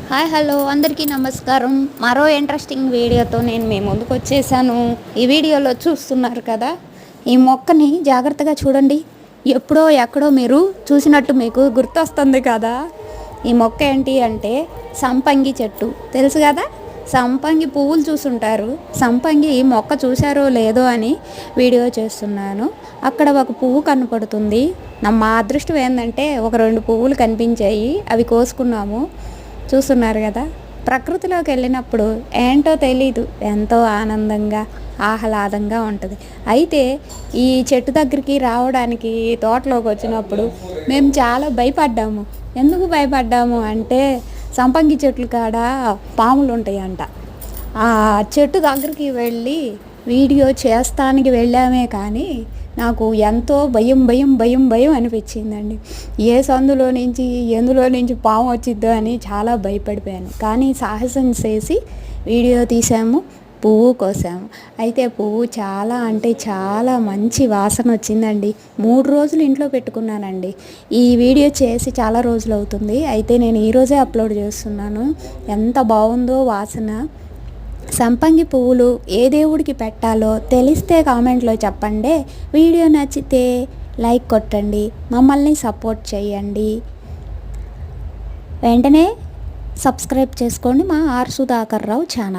Hi hello అందరికీ నమస్కారం. మరో ఇంట్రెస్టింగ్ వీడియోతో నేను మీ ముందుకు వచ్చేసాను. ఈ వీడియోలో చూస్తున్నారు కదా, ఈ మొక్కని జాగ్రత్తగా చూడండి. ఎప్పుడో ఎక్కడో మీరు చూసినట్టు మీకు గుర్తొస్తుంది కదా. ఈ మొక్క ఏంటి అంటే సంపంగి చెట్టు, తెలుసు కదా. సంపంగి పువ్వులు చూసుంటారు. సంపంగి మొక్క చూసారో లేదో అని వీడియో చేస్తున్నాను. అక్కడ ఒక పువ్వు కనపడుతుంది. మా అదృష్టం ఏంటంటే ఒక 2 పువ్వులు కనిపించాయి, అవి కోసుకున్నాము. చూస్తున్నారు కదా, ప్రకృతిలోకి వెళ్ళినప్పుడు ఏంటో తెలీదు, ఎంతో ఆనందంగా ఆహ్లాదంగా ఉంటుంది. అయితే ఈ చెట్టు దగ్గరికి రావడానికి తోటలోకి వచ్చినప్పుడు మేము చాలా భయపడ్డాము. ఎందుకు భయపడ్డాము అంటే సంపంగి చెట్లు కాడ పాములు ఉంటాయంట. ఆ చెట్టు దగ్గరికి వెళ్ళి వీడియో చేస్తానికి వెళ్ళామే కానీ నాకు ఎంతో భయం భయం భయం భయం అనిపించిందండి. ఏ సందులో నుంచి ఎందులో నుంచి పాము వచ్చిద్దో అని చాలా భయపడిపోయాను. కానీ సాహసం చేసి వీడియో తీసాము, పువ్వు కోసాము. అయితే పువ్వు చాలా అంటే చాలా మంచి వాసన వచ్చిందండి. 3 రోజులు ఇంట్లో పెట్టుకున్నానండి. ఈ వీడియో చేసి చాలా రోజులు అవుతుంది. అయితే నేను ఈరోజే అప్లోడ్ చేస్తున్నాను. ఎంత బాగుందో వాసన. సంపంగి పువ్వులు ఏ దేవుడికి పెట్టాలో తెలిస్తే కామెంట్లో చెప్పండి. వీడియో నచ్చితే లైక్ కొట్టండి, మమ్మల్ని సపోర్ట్ చేయండి. వెంటనే సబ్స్క్రైబ్ చేసుకోండి మా ఆర్ సుధాకర్ రావు ఛానల్.